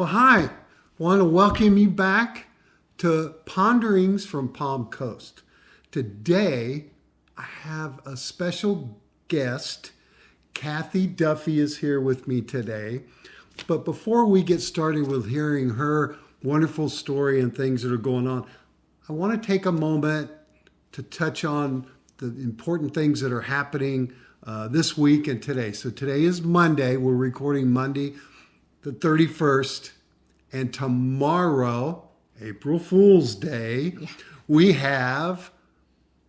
Well, hi. Want to welcome you back to Ponderings from Palm Coast. Today, I have a special guest. Kathy Duffy is here with me today. But before we get started with hearing her wonderful story and things that are going on, I want to take a moment to touch on the important things that are happening this week and today. So today is Monday. We're recording Monday, the 31st. And tomorrow, April Fool's Day, we have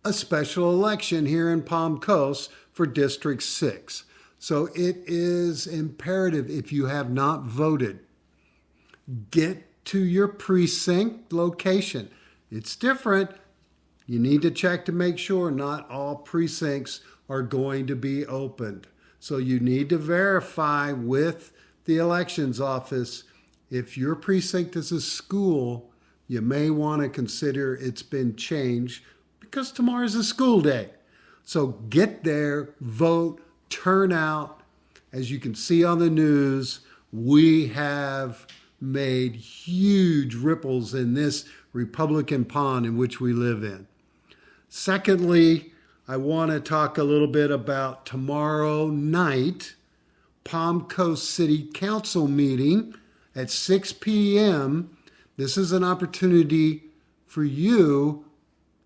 a special election here in Palm Coast for District 6. So it is imperative, if you have not voted, get to your precinct location. It's different. You need to check to make sure not all precincts are going to be opened. So you need to verify with the elections office. If your precinct is a school, you may want to consider it's been changed because tomorrow's a school day. So get there, vote, turn out. As you can see on the news, we have made huge ripples in this Republican pond in which we live in. Secondly, I want to talk a little bit about tomorrow night, Palm Coast City Council meeting at 6 p.m. This is an opportunity for you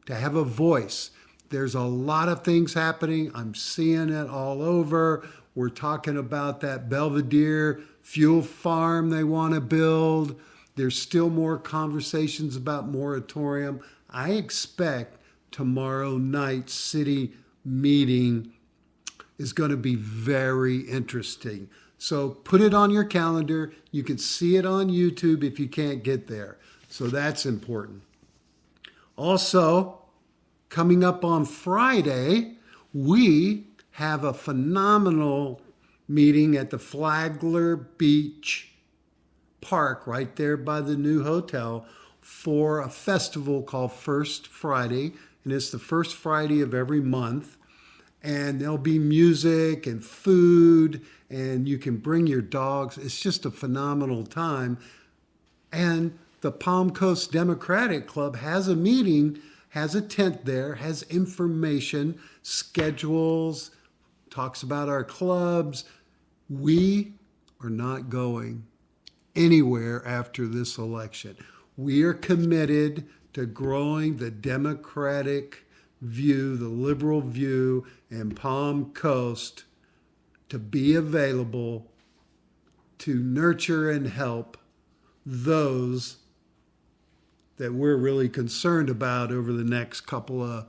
to have a voice. There's a lot of things happening. I'm seeing it all over. We're talking about that Belvedere fuel farm they want to build. There's still more conversations about moratorium. I expect tomorrow night's city meeting is going to be very interesting. So put it on your calendar. You can see it on YouTube if you can't get there. So that's important. Also, coming up on Friday, we have a phenomenal meeting at the Flagler Beach Park right there by the new hotel for a festival called First Friday. And it's the first Friday of every month. And there'll be music and food, and you can bring your dogs. It's just a phenomenal time. And the Palm Coast Democratic Club has a meeting, has a tent there, has information, schedules, talks about our clubs. We are not going anywhere after this election. We are committed to growing the Democratic view, the liberal view in Palm Coast, to be available to nurture and help those that we're really concerned about over the next couple of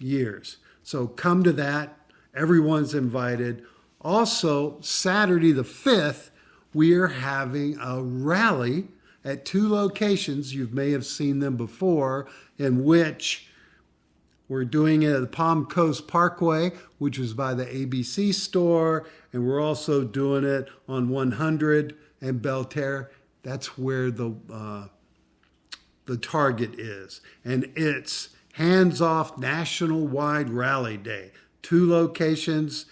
years. So come to that. Everyone's invited. Also, Saturday the 5th, we are having a rally at two locations. You may have seen them before, in which we're doing it at the Palm Coast Parkway, which is by the ABC store, and we're also doing it on 100 and Belterre. That's where the target is. And it's hands-off national-wide rally day. Two locations,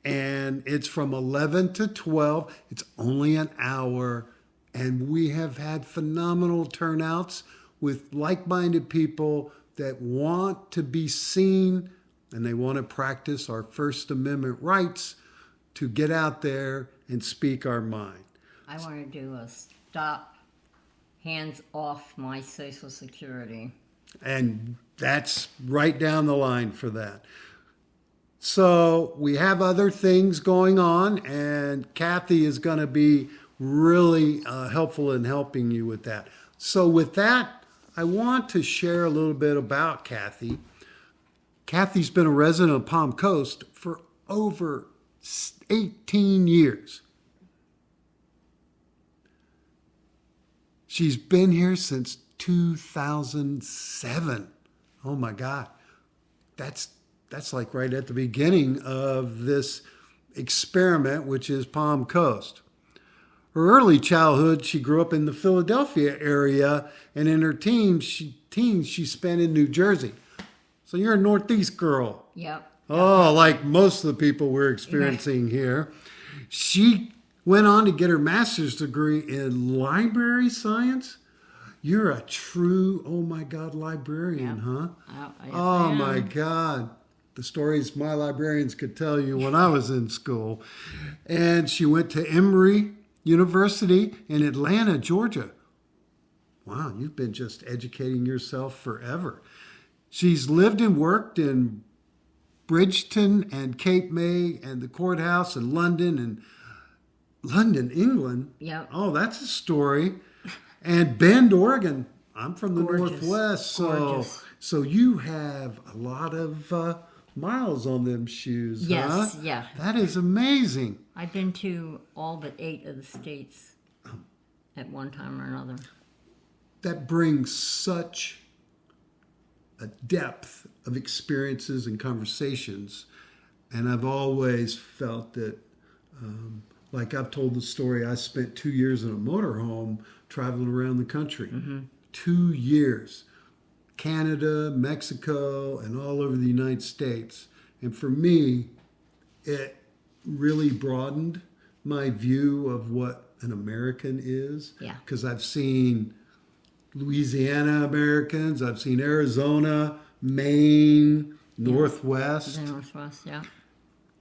and it's from 11 to 12. It's only an hour, and we have had phenomenal turnouts with like-minded people that want to be seen, and they want to practice our First Amendment rights to get out there and speak our mind. I want to do a stop, hands off my Social Security. And that's right down the line for that. So we have other things going on, and Kathy is going to be really helpful in helping you with that. So with that, I want to share a little bit about Kathy. Kathy's been a resident of Palm Coast for over 18 years. She's been here since 2007. Oh my God. That's like right at the beginning of this experiment, which is Palm Coast. Her early childhood, she grew up in the Philadelphia area, and in her teens, she spent in New Jersey. So you're a Northeast girl. Yep. Oh, like most of the people we're experiencing here. She went on to get her master's degree in library science. You're a true, oh my God, librarian, Yep. huh? Yes, Oh I my am. God. The stories my librarians could tell you when I was in school. And she went to Emory University in Atlanta, Georgia. Wow, you've been just educating yourself forever. She's lived and worked in Bridgeton and Cape May and the courthouse in London and London, England. Yep. Oh, that's a story. And Bend, Oregon. I'm from the Gorgeous. Northwest, Gorgeous. so you have a lot of miles on them shoes, Yes, huh? yeah. That is amazing. I've been to all but 8 of the states at one time or another. That brings such a depth of experiences and conversations, and I've always felt that, like I've told the story, I spent 2 years in a motorhome traveling around the country. 2 years. Canada, Mexico, and all over the United States. And for me, it really broadened my view of what an American is. Yeah. Because I've seen Louisiana Americans, I've seen Arizona, Maine, Northwest. The Northwest, yeah.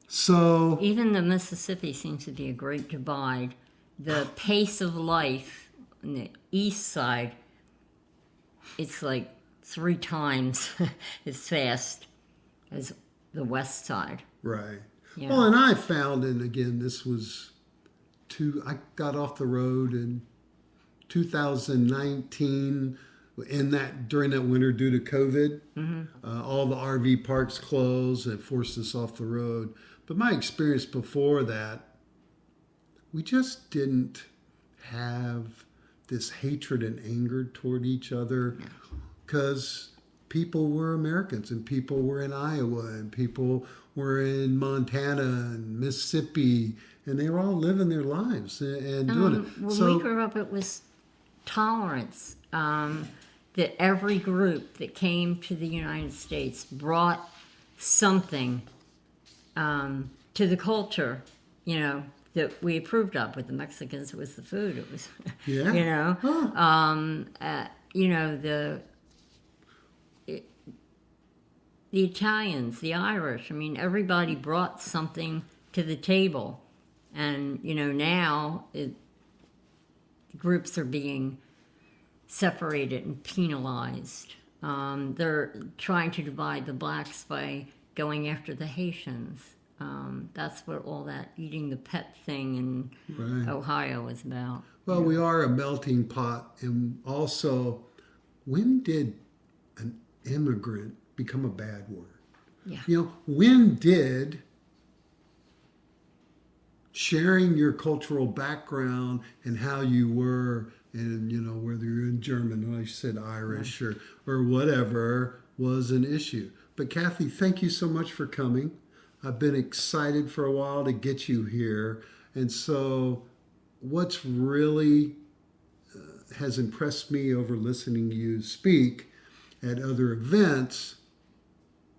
So, Even the Mississippi seems to be a great divide. The pace of life on the east side, it's like 3 times as fast as the west side. right. Yeah. Well, and I found, and again, this was I got off the road in 2019 during that winter due to COVID. All the RV parks closed and forced us off the road. But my experience before that, we just didn't have this hatred and anger toward each other because people were Americans and people were in Iowa and people were in Montana and Mississippi, and they were all living their lives and doing it. When we grew up, it was tolerance. That every group that came to the United States brought something to the culture, that we approved of. With the Mexicans, it was the food. It was, Yeah. Huh. The Italians, the Irish. I mean, everybody brought something to the table, and now groups are being separated and penalized. They're trying to divide the blacks by going after the Haitians. That's what all that eating the pet thing in Right. Ohio is about. Well, we are a melting pot, and also, when did an immigrant become a bad word? Yeah. When did sharing your cultural background and how you were, and whether you're in German, or I said Irish, or whatever, was an issue. But Kathy, thank you so much for coming. I've been excited for a while to get you here, and so what's really has impressed me over listening to you speak at other events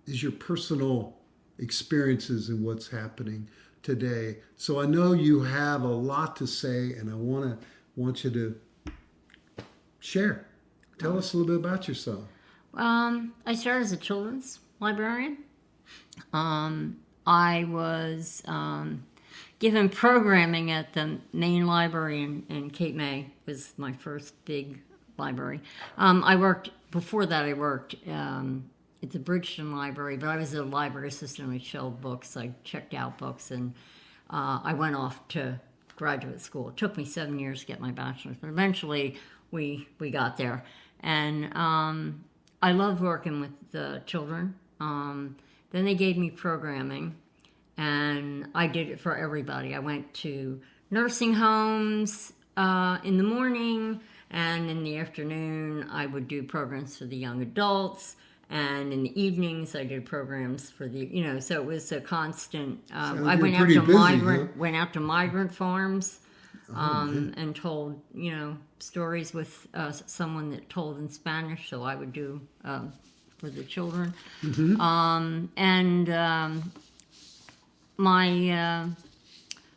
is your personal experiences and what's happening today. So I know you have a lot to say, and I want you to share. Tell us a little bit about yourself. I started as a children's librarian. I was given programming at the main library in Cape May. Was my first big library. I worked at the Bridgeton Library, but I was a library assistant. I shelved books, I checked out books, and I went off to graduate school. It took me 7 years to get my bachelor's, but eventually we got there. And I loved working with the children. Then they gave me programming, and I did it for everybody. I went to nursing homes in the morning, and in the afternoon I would do programs for the young adults, and in the evenings I did programs for the, so it was a constant. I went out to went to migrant farms and told, stories with someone that told in Spanish, so I would do for the children.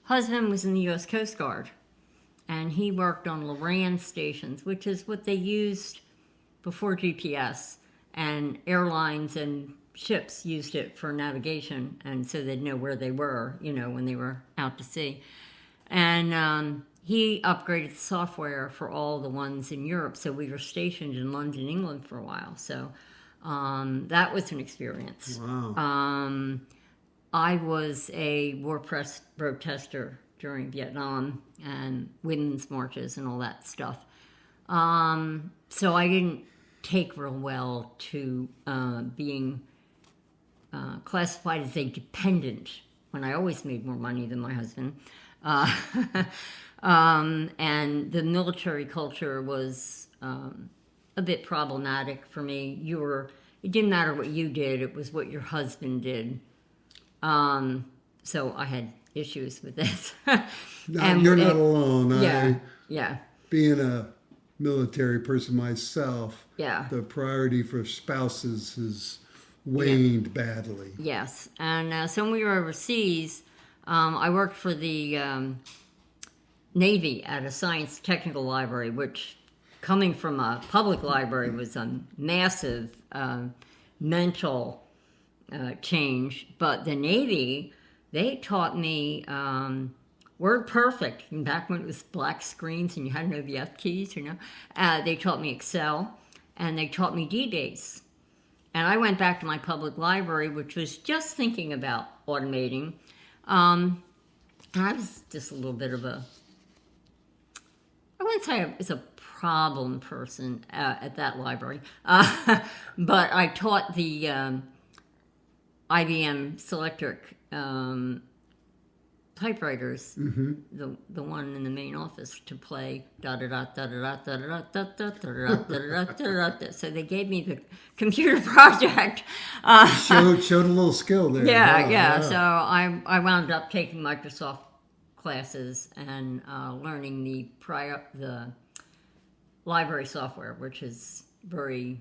husband was in the U.S. Coast Guard, and he worked on Loran stations, which is what they used before GPS, and airlines and ships used it for navigation, and so they'd know where they were, when they were out to sea. And he upgraded the software for all the ones in Europe, so we were stationed in London, England for a while. So that was an experience. Wow. I was a war protester during Vietnam and women's marches and all that stuff. So I didn't take real well to being classified as a dependent when I always made more money than my husband. And the military culture was a bit problematic for me. It didn't matter what you did, it was what your husband did. So I had issues with this. You're not alone. Yeah. Being a military person myself, Yeah. the priority for spouses has waned badly. Yes. And so when we were overseas, I worked for the Navy at a science technical library, which, coming from a public library, was a massive mental change. But the Navy, they taught me Word Perfect, back when it was black screens and you had to know the F keys, They taught me Excel, and they taught me D-Base. And I went back to my public library, which was just thinking about automating. And I was just a little bit of I wouldn't say I was a problem person at that library. But I taught the IBM Selectric typewriters, the one in the main office, to play da da da da da da da da da da da da da. So they gave me the computer project. Showed a little skill there. Yeah. So I wound up taking Microsoft classes and learning the library software, which is very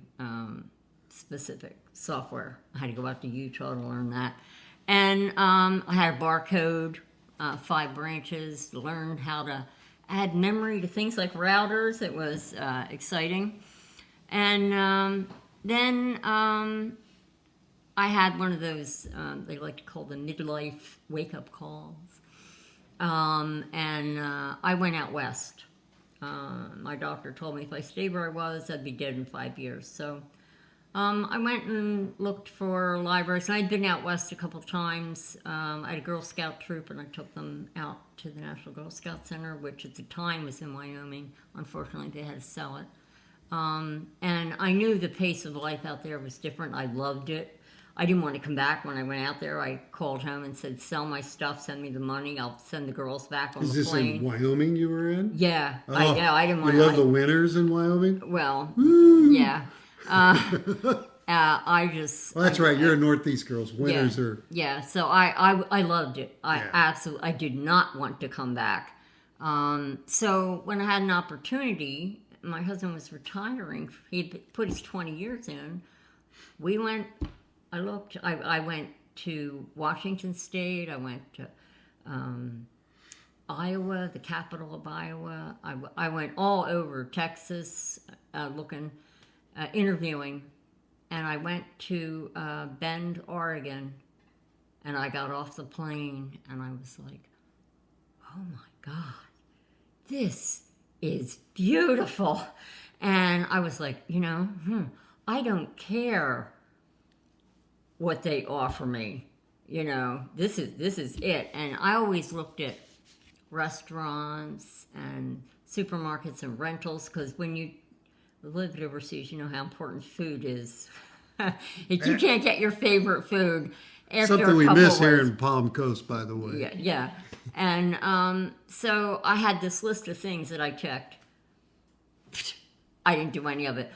specific software. I had to go out to Utah to learn that. And I had a barcode, 5 branches, learned how to add memory to things like routers. It was exciting. And then I had one of those, they like to call them midlife wake-up calls. And I went out west. My doctor told me if I stayed where I was, I'd be dead in 5 years. So I went and looked for libraries. I'd been out west a couple of times. I had a Girl Scout troop, and I took them out to the National Girl Scout Center, which at the time was in Wyoming. Unfortunately, they had to sell it. And I knew the pace of life out there was different. I loved it. I didn't want to come back when I went out there. I called home and said, sell my stuff, send me the money. I'll send the girls back on the plane. Is this in Wyoming you were in? Yeah. Oh, I didn't want to. You love the winters in Wyoming? Well, Woo! Yeah. I just... Well, that's right. You're a Northeast girls. Winters are... Yeah, so I loved it. I did not want to come back. So when I had an opportunity, my husband was retiring. He'd put his 20 years in. We went... I went to Washington State. I went to Iowa, the capital of Iowa. I went all over Texas interviewing. And I went to Bend, Oregon. And I got off the plane and I was like, oh my God, this is beautiful. And I was like, I don't care what they offer me, this is it. And I always looked at restaurants and supermarkets and rentals, because when you lived overseas, you know how important food is. If you can't get your favorite food after something we a couple miss of here weeks, in Palm Coast, by the way. Yeah. And so I had this list of things that I checked. I didn't do any of it.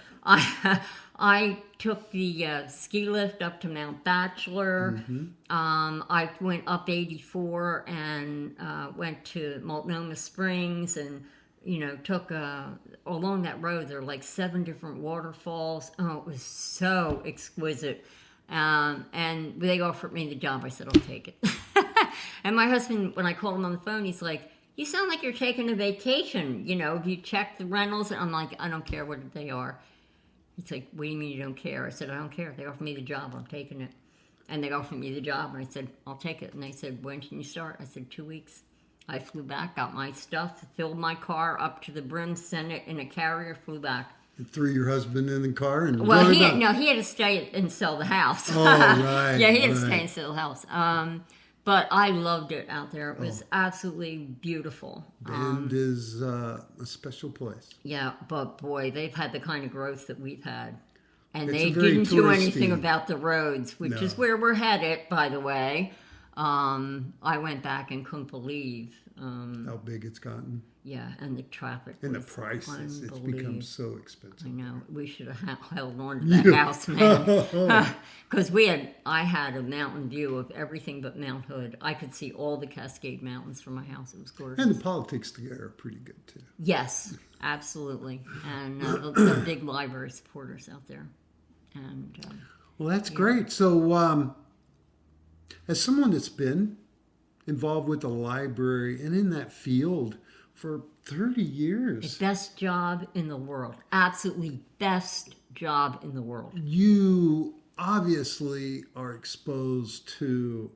I took the ski lift up to Mount Bachelor. I went up 84 and went to Multnomah Springs, and took along that road. There were like 7 different waterfalls. Oh, it was so exquisite. And they offered me the job. I said, I'll take it. And my husband, when I called him on the phone, he's like, "You sound like you're taking a vacation. You know, do you check the rentals?" And I'm like, "I don't care what they are." He's like, "What do you mean you don't care?" I said, "I don't care. They offered me the job. I'm taking it." And they offered me the job, and I said, "I'll take it." And they said, "When can you start?" I said, 2 weeks. I flew back, got my stuff, filled my car up to the brim, sent it in a carrier, flew back. And threw your husband in the car and Well, drove he out. had, no, he had to stay and sell the house. Oh, right. Yeah, he had to right. stay and sell the house. But I loved it out there. It was absolutely beautiful. Bend is a special place. Yeah, but boy, they've had the kind of growth that we've had. And It's they a very didn't do anything touristy- about the roads, which No. is where we're headed, by the way. I went back and couldn't believe, How big it's gotten. yeah, and the traffic And the was prices. It's become unbelievable. so I expensive. know, we should have held on to that house, man. Because I had a mountain view of everything but Mount Hood. I could see all the Cascade Mountains from my house. It was gorgeous. And the politics there are pretty good, too. Yes, absolutely. And the big library supporters out there. And Well, that's great. So, as someone that's been involved with the library and in that field for 30 years, best job in the world. Absolutely best job in the world. you obviously are exposed to,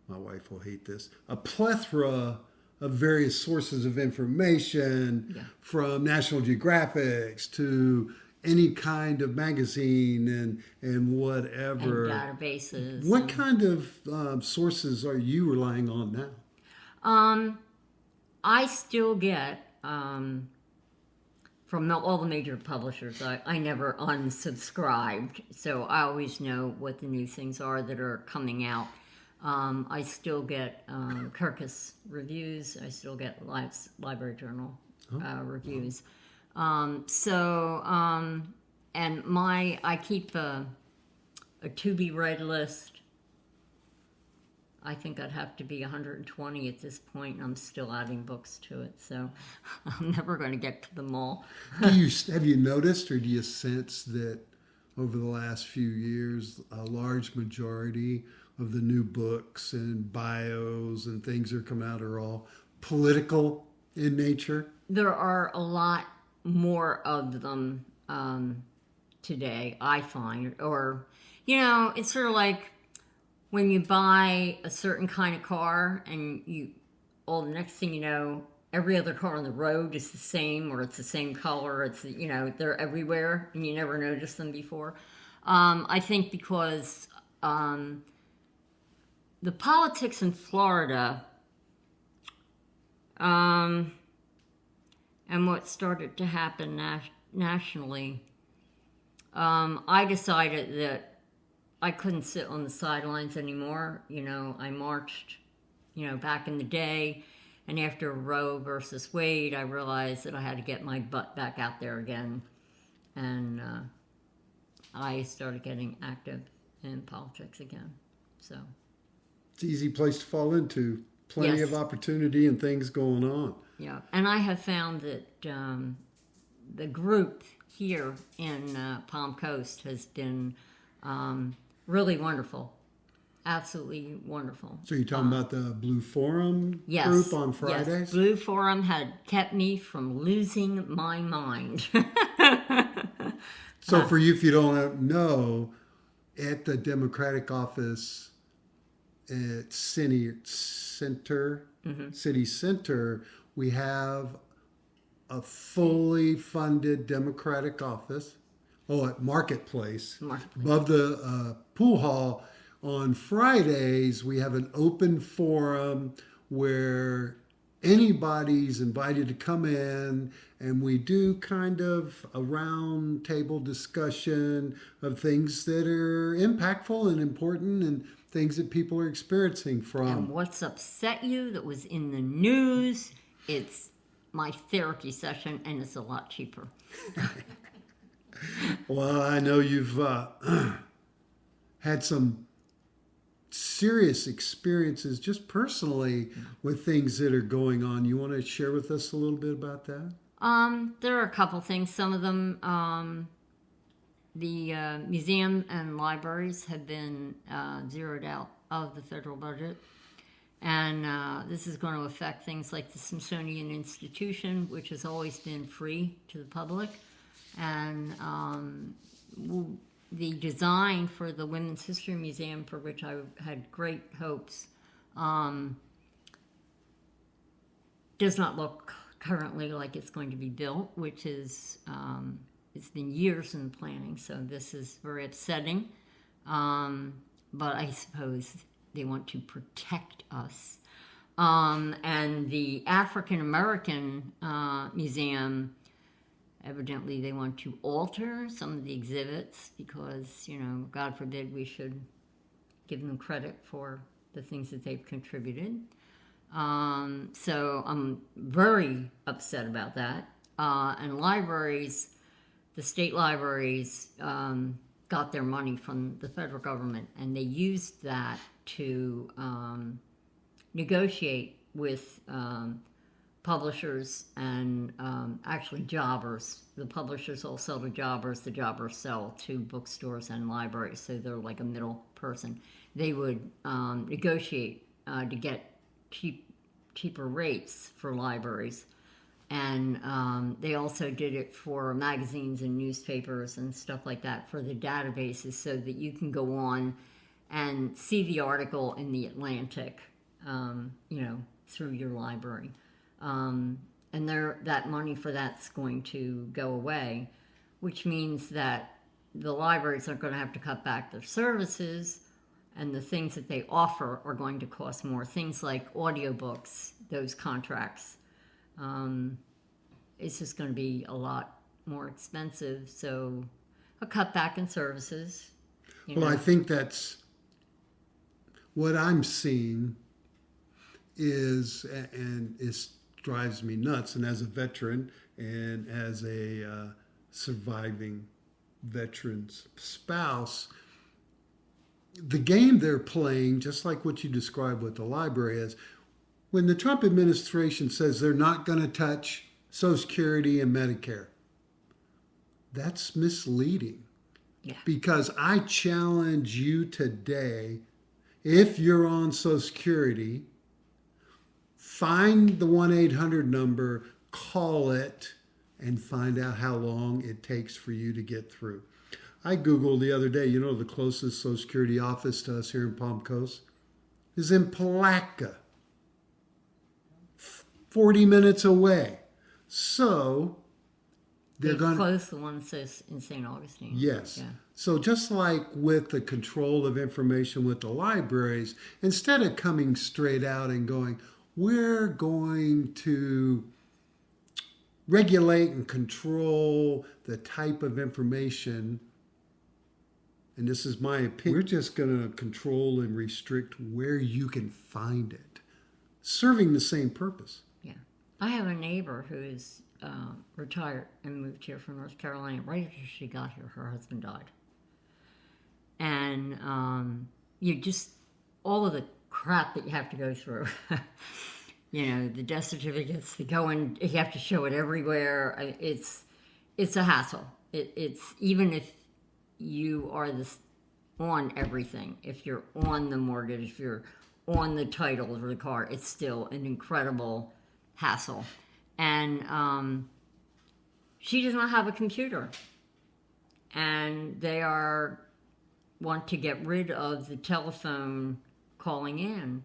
my wife will hate this, a plethora of various sources of information, Yeah. from National Geographics to any kind of magazine and whatever. And databases. What kind of sources are you relying on now? I still get from all the major publishers. I never unsubscribed, so I always know what the new things are that are coming out. I still get Kirkus reviews. I still get Library Journal reviews. And I keep a to-be read list. I think I'd have to be 120 at this point, and I'm still adding books to it, so I'm never going to get to them all. Have you noticed, or do you sense that over the last few years, a large majority of the new books and bios and things that come out are all political in nature? There are a lot more of them today, I find. Or, it's sort of like when you buy a certain kind of car and the next thing you know, every other car on the road is the same, or it's the same color. They're everywhere and you never noticed them before. I think because the politics in Florida, and what started to happen nationally, I decided that I couldn't sit on the sidelines anymore. I marched, back in the day, and after Roe versus Wade, I realized that I had to get my butt back out there again, and I started getting active in politics again. So It's an easy place to fall into. Plenty Yes. of opportunity and things going on. yeah, and I have found that the group here in Palm Coast has been really wonderful, absolutely wonderful. So you're talking about the Blue Forum Yes, group on yes. Fridays? Blue Forum had kept me from losing my mind. So for you, if you don't know, at the Democratic office at City Center, we have a fully funded Democratic office. At Marketplace. Above the pool hall. On Fridays, we have an open forum where anybody's invited to come in, and we do kind of a round table discussion of things that are impactful and important and things that people are experiencing from. And what's upset you that was in the news, it's my therapy session, and it's a lot cheaper. Well, I know you've had some serious experiences just personally with things that are going on. You want to share with us a little bit about that? There are a couple things. Some of them, the museum and libraries have been zeroed out of the federal budget. And this is going to affect things like the Smithsonian Institution, which has always been free to the public. And the design for the Women's History Museum, for which I had great hopes, does not look currently like it's going to be built, which is, it's been years in the planning, so this is very upsetting. But I suppose they want to protect us. And the African American Museum, evidently they want to alter some of the exhibits because, God forbid we should give them credit for the things that they've contributed. So I'm very upset about that. And libraries, the state libraries, got their money from the federal government, and they used that to negotiate with publishers and actually jobbers. The publishers all sell to jobbers, the jobbers sell to bookstores and libraries, so they're like a middle person. They would negotiate to get cheaper rates for libraries. And they also did it for magazines and newspapers and stuff like that for the databases so that you can go on and see the article in the Atlantic, through your library. And that money for that's going to go away, which means that the libraries are going to have to cut back their services, and the things that they offer are going to cost more. Things like audiobooks, those contracts. It's just going to be a lot more expensive, so a cutback in services. I think that's what I'm seeing is, and it drives me nuts, and as a veteran and as a surviving veteran's spouse, the game they're playing, just like what you described with the library, is when the Trump administration says they're not going to touch Social Security and Medicare, that's misleading. Yeah. Because I challenge you today, if you're on Social Security, find the 1-800 number, call it, and find out how long it takes for you to get through. I Googled the other day, the closest Social Security office to us here in Palm Coast is in Palatka, 40 minutes away. So they're going to close the one that says in St. Augustine. Yes. Yeah. So just like with the control of information with the libraries, instead of coming straight out and going, we're going to regulate and control the type of information, and this is my opinion, we're just going to control and restrict where you can find it, serving the same purpose. Yeah. I have a neighbor who is retired and moved here from North Carolina. Right after she got here, her husband died. And all of the crap that you have to go through. The death certificates, you have to show it everywhere. It's a hassle. It's even if you are on everything, if you're on the mortgage, if you're on the title of the car, it's still an incredible hassle. And she does not have a computer. And they want to get rid of the telephone calling in.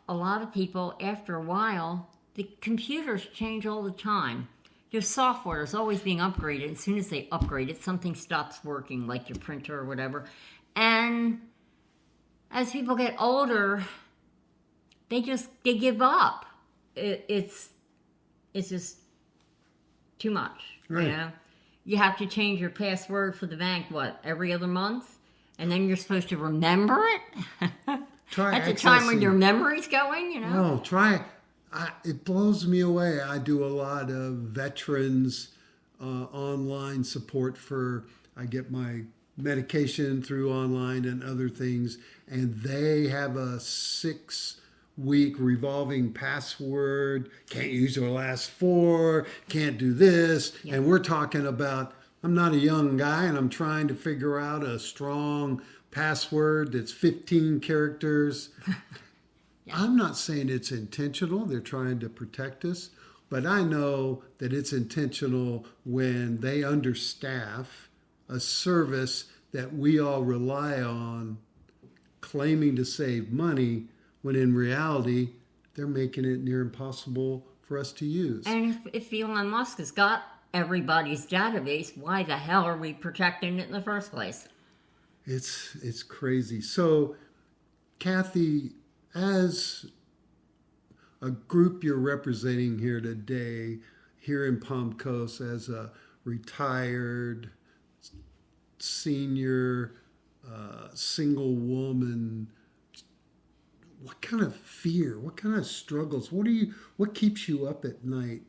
A lot of people, after a while, the computers change all the time. Your software is always being upgraded. As soon as they upgrade it, something stops working, like your printer or whatever. And as people get older, they give up. It's just too much. Right. You have to change your password for the bank, every other month? And then you're supposed to remember it? Try at the time when your memory's going, No, try. It blows me away. I do a lot of veterans online support I get my medication through online and other things, and they have a 6-week revolving password. Can't use your last 4, can't do this. Yeah. And we're talking about, I'm not a young guy, and I'm trying to figure out a strong password that's 15 characters. I'm not saying it's intentional. They're trying to protect us. But I know that it's intentional when they understaff a service that we all rely on, claiming to save money, when in reality, they're making it near impossible for us to use. And if Elon Musk has got everybody's database, why the hell are we protecting it in the first place? It's crazy. So, Kathy, as a group you're representing here today, here in Palm Coast, as a retired senior single woman, what kind of fear, what kind of struggles, what keeps you up at night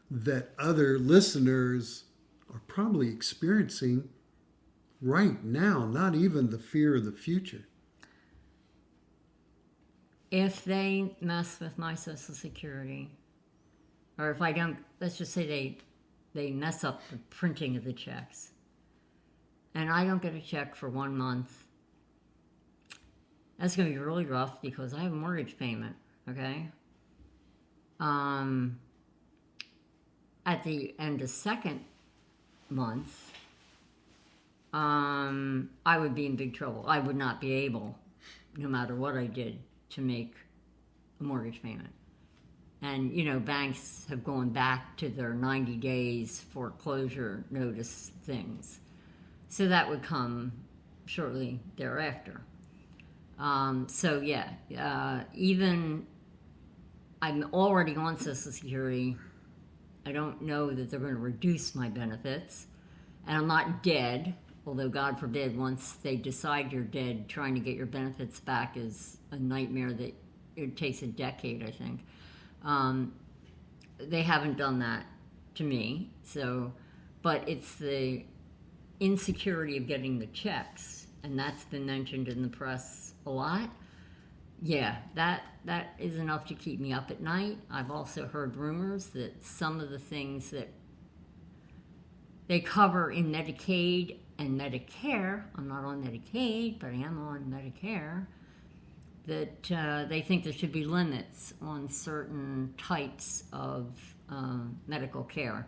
that other listeners are probably experiencing right now, not even the fear of the future? If they mess with my Social Security, or if I don't, let's just say they mess up the printing of the checks, and I don't get a check for 1 month, that's going to be really rough because I have a mortgage payment, okay? At the end of second month, I would be in big trouble. I would not be able, no matter what I did, to make a mortgage payment. And, you know, banks have gone back to their 90 days foreclosure notice things. So that would come shortly thereafter. Even I'm already on Social Security. I don't know that they're going to reduce my benefits. And I'm not dead, although God forbid, once they decide you're dead, trying to get your benefits back is a nightmare that it takes a decade, I think. They haven't done that to me. So, but it's the insecurity of getting the checks, and that's been mentioned in the press a lot. Yeah, that is enough to keep me up at night. I've also heard rumors that some of the things that they cover in Medicaid and Medicare, I'm not on Medicaid, but I am on Medicare, that they think there should be limits on certain types of medical care.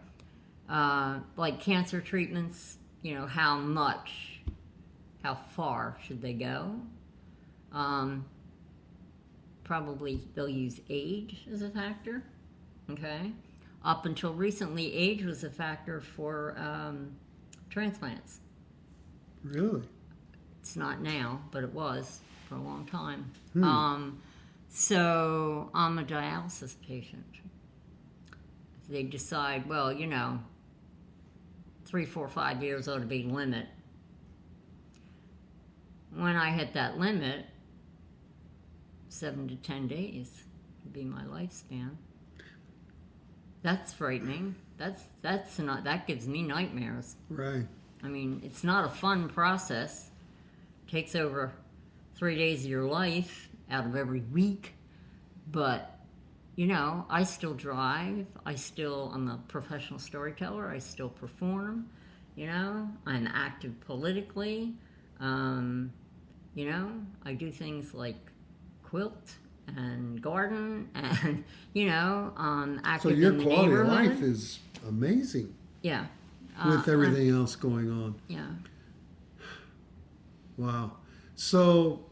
Like cancer treatments, you know, how far should they go? Probably they'll use age as a factor, okay? Up until recently, age was a factor for transplants. Really? It's not now, but it was for a long time. So I'm a dialysis patient. If they decide, well, you know, 3, 4, 5 years ought to be limit. When I hit that limit, 7 to 10 days would be my lifespan. That's frightening. That gives me nightmares. Right. I mean, it's not a fun process. It takes over 3 days of your life out of every week. But, you know, I still drive. I'm a professional storyteller. I still perform. You know, I'm active politically. You know, I do things like quilt and garden and, you know, active in the neighborhood. So your quality of life is amazing. Yeah. With everything else going on. Yeah. Wow. So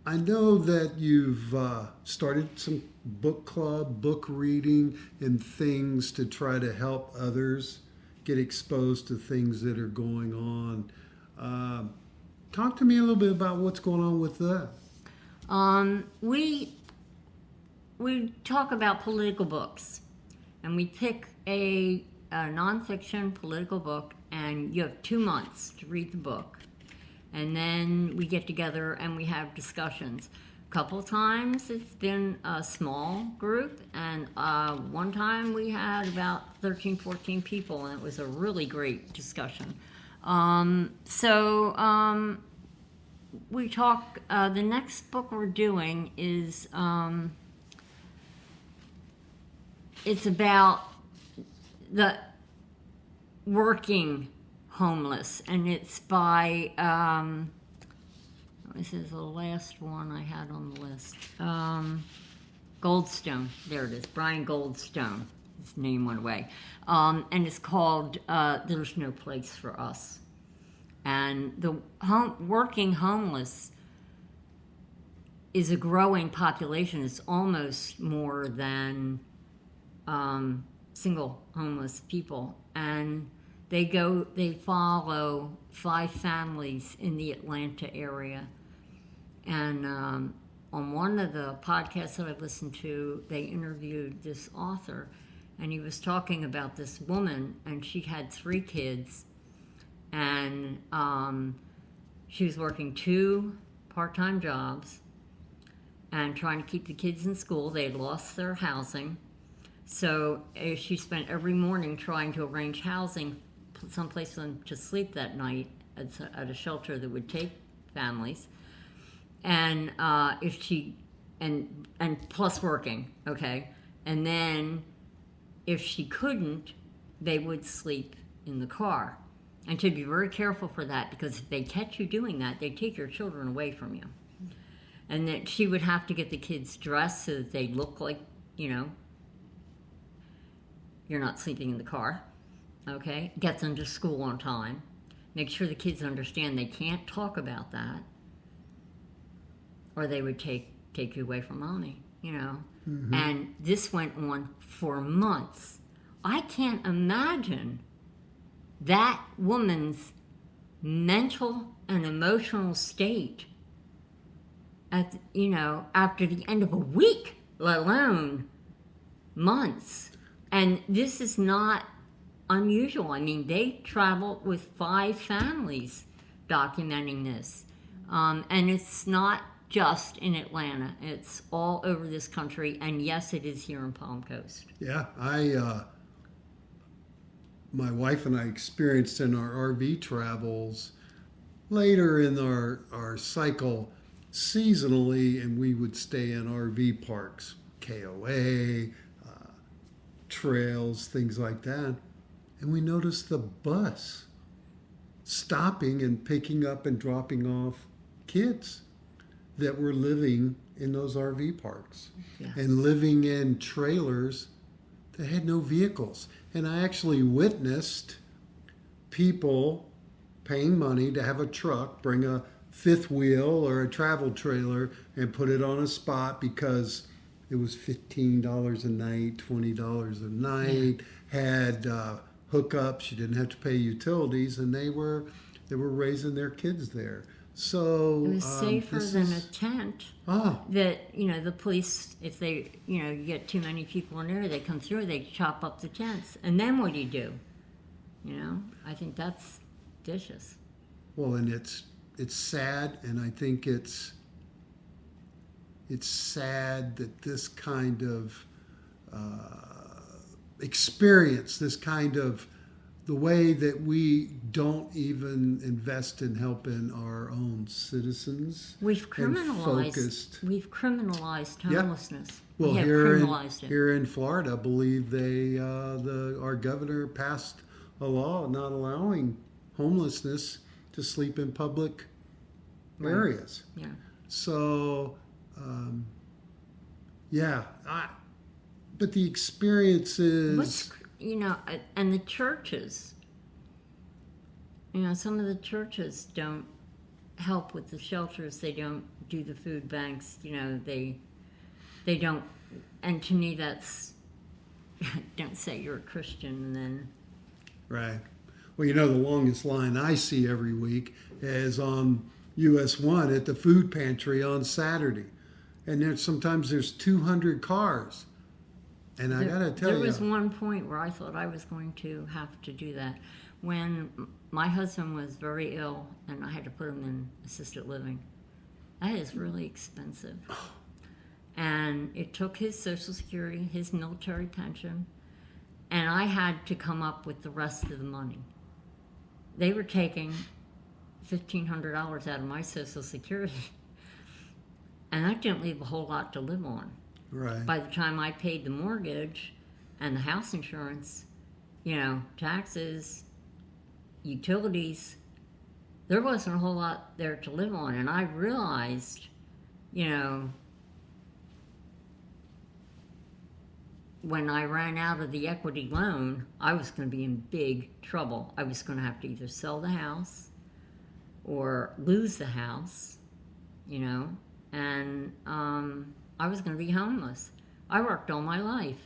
I know that you've started some book club, book reading, and things to try to help others get exposed to things that are going on. Talk to me a little bit about what's going on with that. We talk about political books, and we pick a nonfiction political book, and you have 2 months to read the book. And then we get together and we have discussions. A couple times it's been a small group, and one time we had about 13, 14 people, and it was a really great discussion. We talk, the next book we're doing is, it's about the working homeless, and it's by, This is the last one I had on the list. Goldstone. There it is. Brian Goldstone. His name went away. And it's called There's No Place for Us. And the working homeless is a growing population. It's almost more than single homeless people. And they follow 5 families in the Atlanta area. And on one of the podcasts that I've listened to, they interviewed this author, and he was talking about this woman, and she had 3 kids, and she was working 2 part-time jobs and trying to keep the kids in school. They had lost their housing, so she spent every morning trying to arrange housing, someplace for them to sleep that night at a shelter that would take families. And if she and plus working, okay, and then if she couldn't, they would sleep in the car, and to be very careful for that, because if they catch you doing that, they take your children away from you. And that she would have to get the kids dressed so that they look like, you're not sleeping in the car, okay? Get them to school on time. Make sure the kids understand they can't talk about that, or they would take you away from mommy, Mm-hmm. And this went on for months. I can't imagine that woman's mental and emotional state after the end of a week, let alone months. And this is not unusual. I mean, they traveled with 5 families documenting this. And it's not just in Atlanta. It's all over this country, and yes, it is here in Palm Coast. Yeah, my wife and I experienced in our RV travels later in our cycle seasonally, and we would stay in RV parks, KOA, trails, things like that. And we noticed the bus stopping and picking up and dropping off kids that were living in those RV parks, and living in trailers that had no vehicles. And I actually witnessed people paying money to have a truck bring a 5th wheel or a travel trailer and put it on a spot because it was $15 a night, $20 a night, had hookups, you didn't have to pay utilities, and they were raising their kids there. So it was safer than a tent. That the police, if they you get too many people in there, they come through, they chop up the tents, and then what do you do? I think that's vicious. Well, and it's sad, and I think it's sad that this kind of experience, this kind of the way that we don't even invest in helping our own citizens. We've criminalized homelessness. Yeah. Well, here in Florida, I believe our governor passed a law not allowing homelessness to sleep in public areas. Yeah. So, but the experience is... and the churches, some of the churches don't help with the shelters. They don't do the food banks. They don't. And to me, that's don't say you're a Christian and then. Right. Well, the longest line I see every week is on US 1 at the food pantry on Saturday, and sometimes there's 200 cars. And I got to tell you... There was one point where I thought I was going to have to do that. When my husband was very ill and I had to put him in assisted living. That is really expensive. And it took his Social Security, his military pension, and I had to come up with the rest of the money. They were taking $1,500 out of my Social Security, and that didn't leave a whole lot to live on. Right. By the time I paid the mortgage and the house insurance, taxes, utilities, there wasn't a whole lot there to live on. And I realized, you know, when I ran out of the equity loan, I was going to be in big trouble. I was going to have to either sell the house or lose the house, you know, and I was going to be homeless. I worked all my life.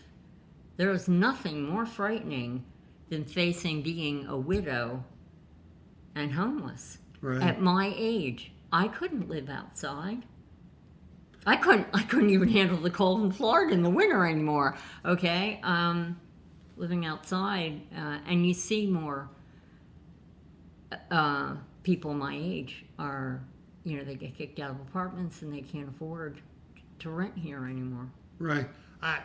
There was nothing more frightening than facing being a widow and homeless. Right. At my age, I couldn't live outside. I couldn't even handle the cold in Florida in the winter anymore. Okay, living outside, and you see more people my age are, you know, they get kicked out of apartments and they can't afford to rent here anymore. Right.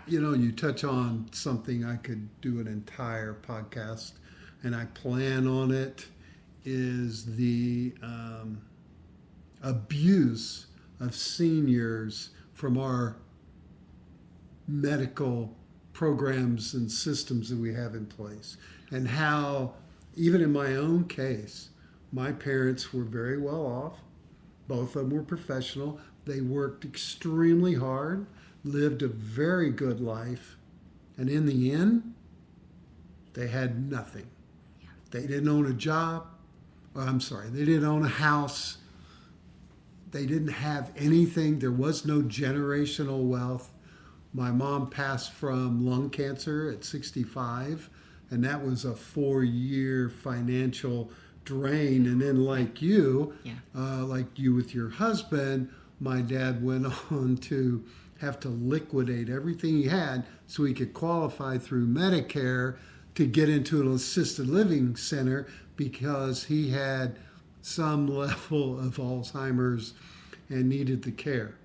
You touch on something I could do an entire podcast, and I plan on it, is the abuse of seniors from our medical programs and systems that we have in place. And how, even in my own case, my parents were very well off. Both of them were professional. They worked extremely hard, lived a very good life, and in the end, they had nothing. Yeah. They didn't own a job. They didn't own a house. They didn't have anything. There was no generational wealth. My mom passed from lung cancer at 65, and that was a 4-year financial drain. And then like you with your husband, my dad went on to have to liquidate everything he had so he could qualify through Medicare to get into an assisted living center because he had some level of Alzheimer's and needed the care.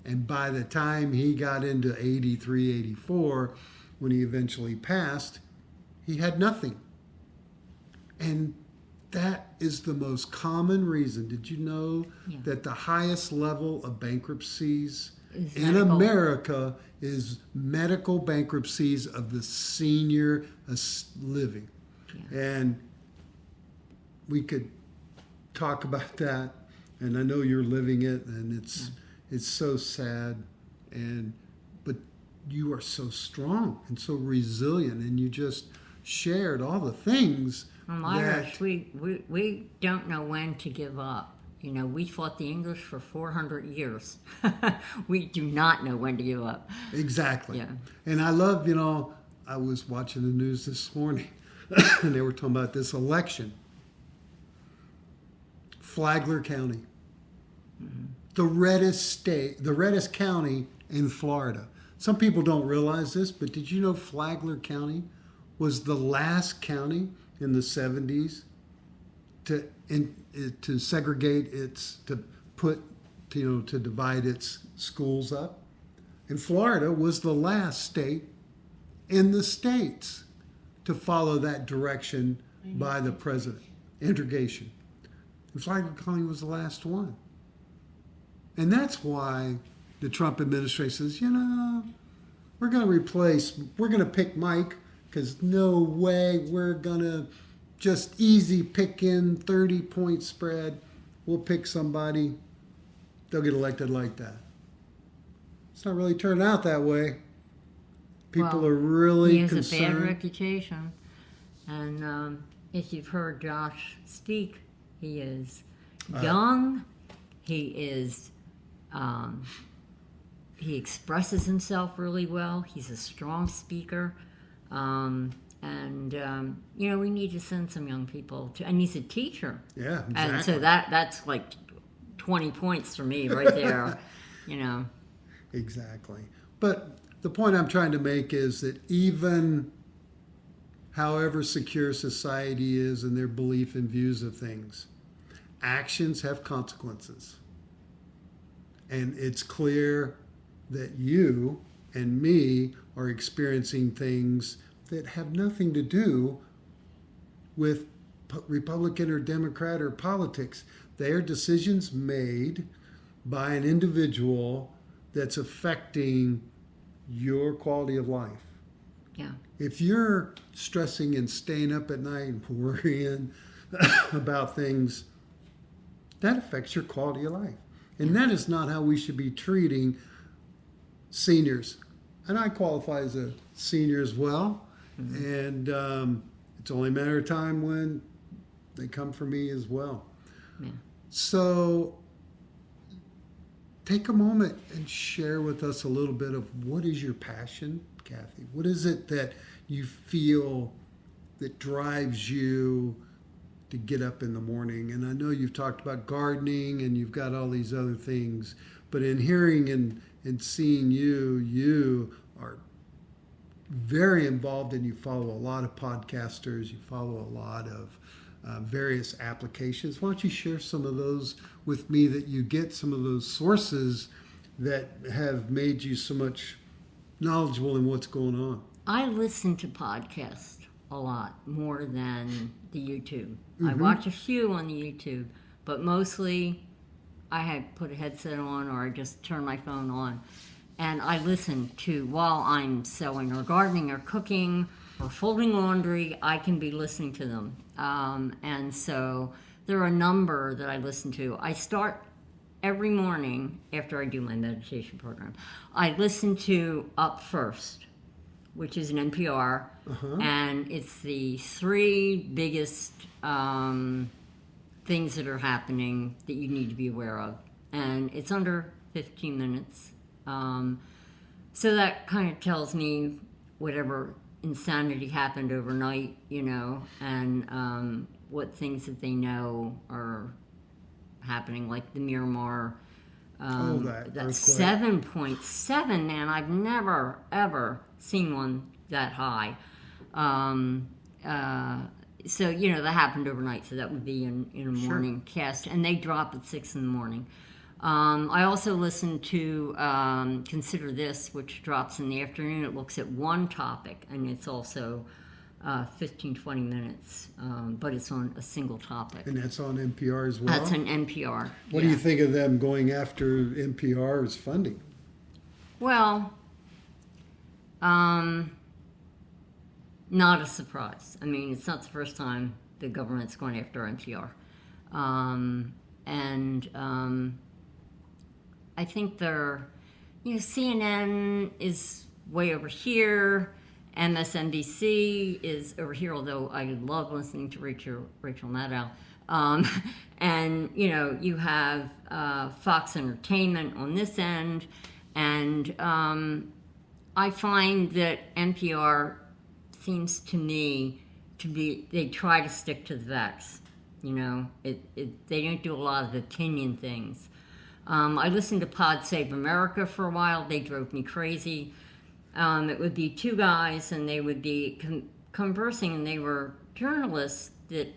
And by the time he got into 83, 84, when he eventually passed, he had nothing. And that is the most common reason. Did you know that the highest level of bankruptcies in America is medical bankruptcies of the senior living? Yeah. And we could talk about that, and I know you're living it, and it's so sad, but you are so strong and so resilient, and you just shared all the things. Irish, we don't know when to give up. You know, we fought the English for 400 years. We do not know when to give up. Exactly. Yeah. And I love, I was watching the news this morning, and they were talking about this election. Flagler County, the reddest county in Florida. Some people don't realize this, but did you know Flagler County was the last county in the 70s to segregate to divide its schools up? And Florida was the last state in the states to follow that direction by the president. Integration. And Flagler County was the last one. And that's why the Trump administration says, we're going to pick Mike, because no way we're going to just easy pick in 30-point spread. We'll pick somebody. They'll get elected like that. It's not really turning out that way. People are really concerned. He has a bad reputation. And if you've heard Josh speak, he is young. He is, he expresses himself really well. He's a strong speaker. We need to send some young people and he's a teacher. Yeah, exactly. And so that's like 20 points for me right there, Exactly. But the point I'm trying to make is that even however secure society is in their belief and views of things, actions have consequences. And it's clear that you and me are experiencing things that have nothing to do with Republican or Democrat or politics. They are decisions made by an individual that's affecting your quality of life. Yeah. If you're stressing and staying up at night and worrying about things, that affects your quality of life. And that is not how we should be treating seniors. And I qualify as a senior as well. And it's only a matter of time when they come for me as well. Yeah. So take a moment and share with us a little bit of what is your passion, Kathy? What is it that you feel that drives you to get up in the morning? And I know you've talked about gardening and you've got all these other things, but in hearing and seeing you are very involved and you follow a lot of podcasters, you follow a lot of various applications. Why don't you share some of those with me, that you get some of those sources that have made you so much knowledgeable in what's going on? I listen to podcasts a lot more than the YouTube. I watch a few on the YouTube, but mostly I had put a headset on or I just turn my phone on and I listen to while I'm sewing or gardening or cooking or folding laundry. I can be listening to them. And so there are a number that I listen to. I start every morning after I do my meditation program. I listen to Up First, which is an NPR, and it's the 3 biggest things that are happening that you need to be aware of. And it's under 15 minutes. So that kind of tells me whatever insanity happened overnight, and what things that they know are happening, like the Miramar. That's 7.7, man. I've never, ever seen one that high. So, that happened overnight, so that would be in a morning cast, and they drop at 6 in the morning. I also listen to Consider This, which drops in the afternoon. It looks at one topic, and it's also 15, 20 minutes, but it's on a single topic. And that's on NPR as well? That's an NPR. What do you think of them going after NPR's funding? Well, not a surprise. I mean, it's not the first time the government's going after NPR. I think CNN is way over here. MSNBC is over here, although I love listening to Rachel Maddow. And, you have Fox Entertainment on this end. And I find that NPR seems to me to be, they try to stick to the facts. They don't do a lot of opinion things. I listened to Pod Save America for a while. They drove me crazy. It would be 2 guys, and they would be conversing, and they were journalists that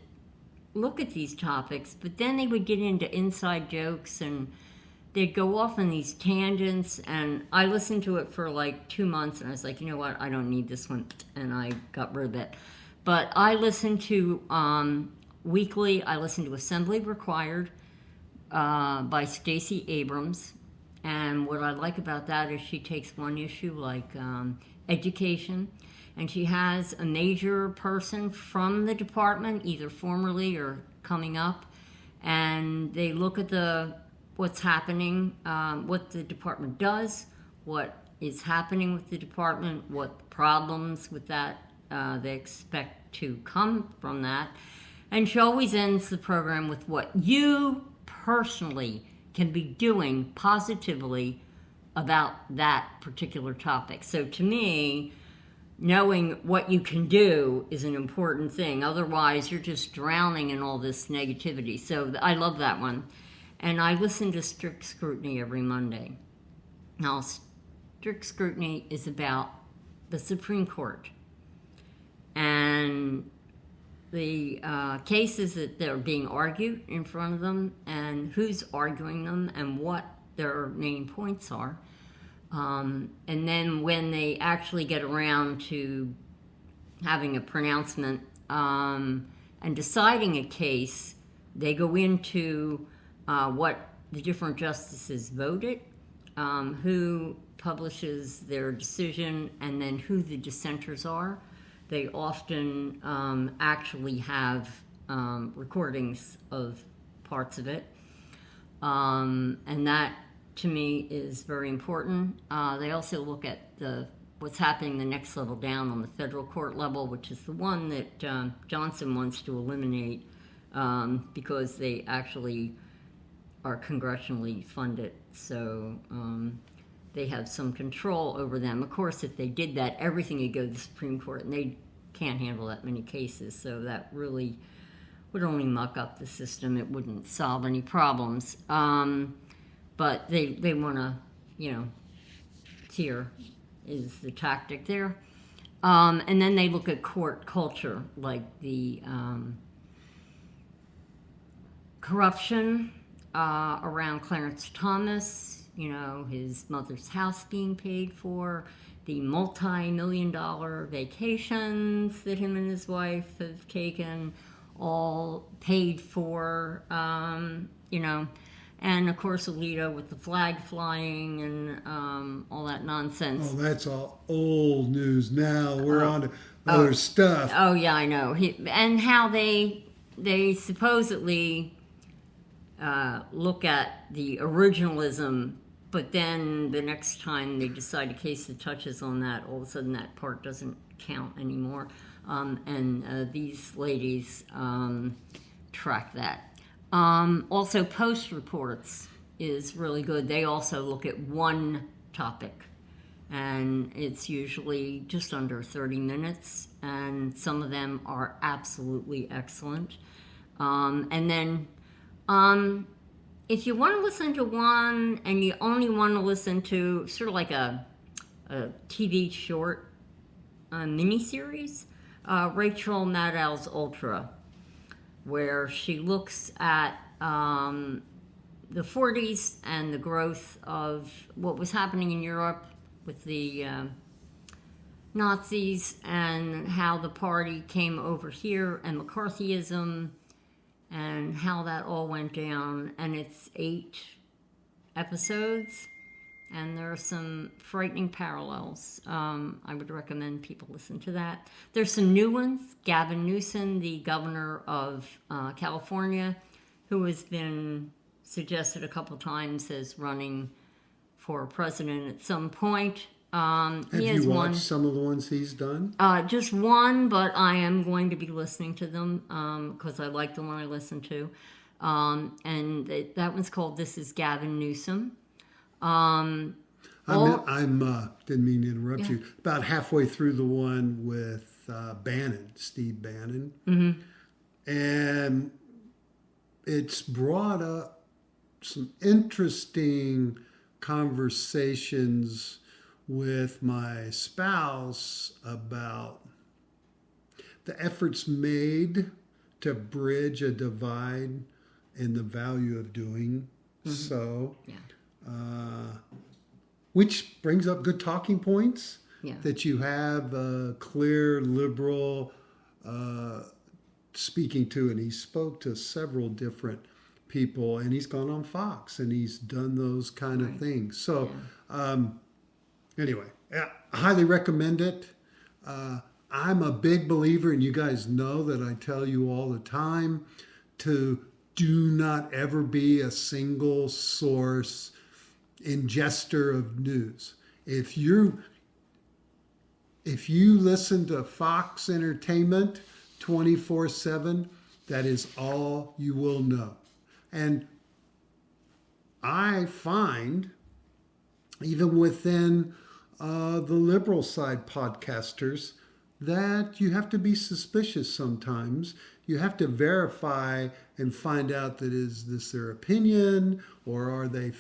look at these topics, but then they would get into inside jokes, and they'd go off on these tangents, and I listened to it for like 2 months, and I was like, you know what, I don't need this one, and I got rid of it. But I listen to, weekly, I listen to Assembly Required by Stacey Abrams. And what I like about that is she takes one issue like education, and she has a major person from the department, either formerly or coming up, and they look at what's happening, what the department does, what is happening with the department, what problems with that they expect to come from that. And she always ends the program with what you personally can be doing positively about that particular topic. So to me, knowing what you can do is an important thing. Otherwise, you're just drowning in all this negativity. So I love that one. And I listen to Strict Scrutiny every Monday. Now, Strict Scrutiny is about the Supreme Court and the cases that they're being argued in front of them, and who's arguing them, and what their main points are. And then when they actually get around to having a pronouncement and deciding a case, they go into what the different justices voted, who publishes their decision, and then who the dissenters are. They often actually have recordings of parts of it. And that, to me, is very important. They also look at what's happening the next level down on the federal court level, which is the one that Johnson wants to eliminate because they actually are congressionally funded. So they have some control over them. Of course, if they did that, everything would go to the Supreme Court, and they can't handle that many cases. So that really would only muck up the system. It wouldn't solve any problems. But they want to, tier is the tactic there. And then they look at court culture, like the corruption around Clarence Thomas, his mother's house being paid for, the multi-million-dollar vacations that him and his wife have taken, all paid for, and of course Alito with the flag flying and all that nonsense. Oh, that's all old news now. We're on to other stuff. Oh, yeah, I know. And how they supposedly look at the originalism, but then the next time they decide a case that touches on that, all of a sudden that part doesn't count anymore. And these ladies track that. Also, Post Reports is really good. They also look at one topic, and it's usually just under 30 minutes, and some of them are absolutely excellent. And then if you want to listen to one and you only want to listen to sort of like a TV short miniseries, Rachel Maddow's Ultra, where she looks at the 40s and the growth of what was happening in Europe with the Nazis and how the party came over here and McCarthyism and how that all went down. And it's 8 episodes, and there are some frightening parallels. I would recommend people listen to that. There's some new ones. Gavin Newsom, the governor of California, who has been suggested a couple times as running for president at some point. Have you watched some of the ones he's done? Just one, but I am going to be listening to them because I like the one I listened to. And that one's called This is Gavin Newsom. I'm didn't mean to interrupt you. About halfway through the one with Steve Bannon. Mm-hmm. And it's brought up some interesting conversations with my spouse about the efforts made to bridge a divide in the value of doing so. Yeah. Which brings up good talking points. Yeah. That you have a clear liberal speaking to, and he spoke to several different people, and he's gone on Fox, and he's done those kind of things. So anyway, I highly recommend it. I'm a big believer, and you guys know that I tell you all the time, to do not ever be a single source ingester of news. If you listen to Fox Entertainment 24/7, that is all you will know. And I find, even within the liberal side podcasters, that you have to be suspicious sometimes. You have to verify and find out that is this their opinion, or are they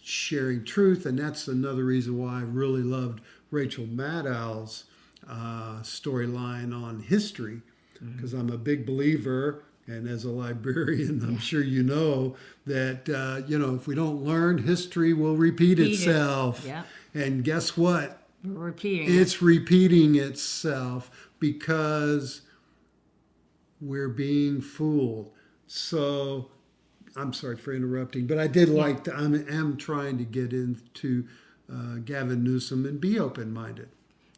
sharing truth. And that's another reason why I really loved Rachel Maddow's storyline on history, because I'm a big believer, and as a librarian, I'm sure you know that, if we don't learn, history will repeat itself. Yeah. And guess what? It's repeating itself because we're being fooled. So I'm sorry for interrupting, but I did like to, I am trying to get into Gavin Newsom and be open-minded.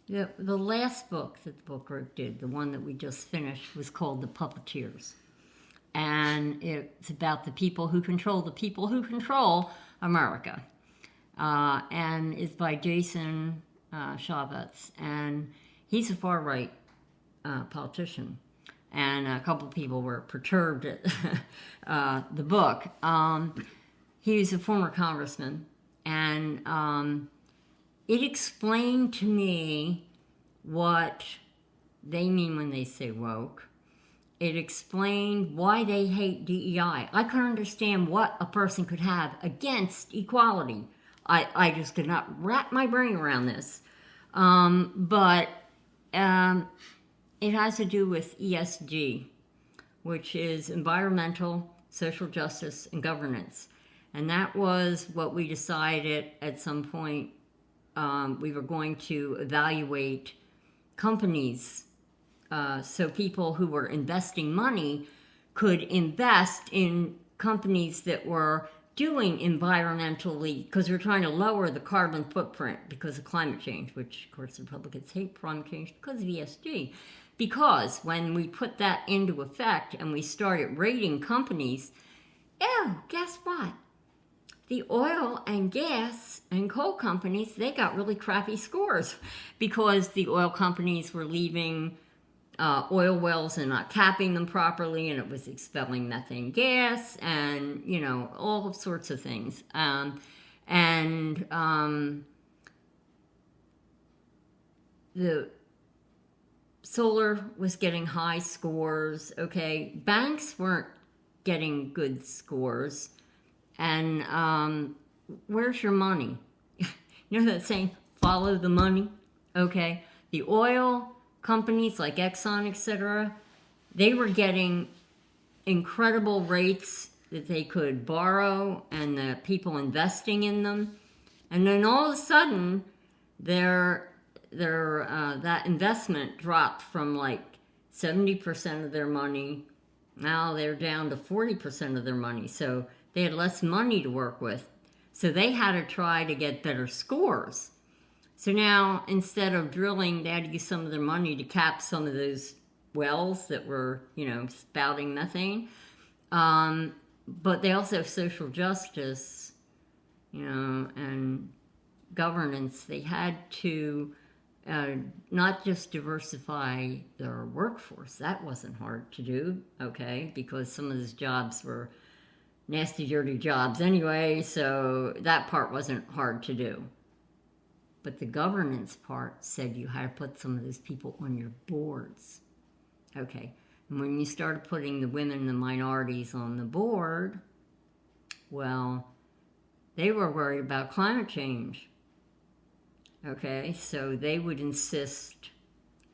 The last book that the book group did, the one that we just finished, was called The Puppeteers. and it's about the people who control America. And it's by Jason Chaffetz, and he's a far right politician. And a couple of people were perturbed at the book. He was a former congressman, and it explained to me what they mean when they say woke. It explained why they hate DEI. I couldn't understand what a person could have against equality. I just could not wrap my brain around this. But it has to do with ESG, which is environmental, social justice, and governance. And that was what we decided at some point. We were going to evaluate companies so people who were investing money could invest in companies that were doing environmentally, because we're trying to lower the carbon footprint because of climate change, which of course Republicans hate climate change because of ESG. Because when we put that into effect and we started rating companies, guess what? The oil and gas and coal companies, they got really crappy scores because the oil companies were leaving oil wells and not capping them properly, and it was expelling methane gas and, all sorts of things. The solar was getting high scores, okay? Banks weren't getting good scores. And where's your money? You know that saying, follow the money? Okay. The oil companies like Exxon, etc., they were getting incredible rates that they could borrow, and the people investing in them. And then all of a sudden, that investment dropped from like 70% of their money. Now they're down to 40% of their money. So they had less money to work with. So they had to try to get better scores. So now, instead of drilling, they had to use some of their money to cap some of those wells that were, spouting methane. But they also have social justice, and governance. They had to not just diversify their workforce. That wasn't hard to do, okay, because some of those jobs were nasty, dirty jobs anyway, so that part wasn't hard to do. But the governance part said you had to put some of those people on your boards. Okay, and when you started putting the women and the minorities on the board, well, they were worried about climate change. Okay, so they would insist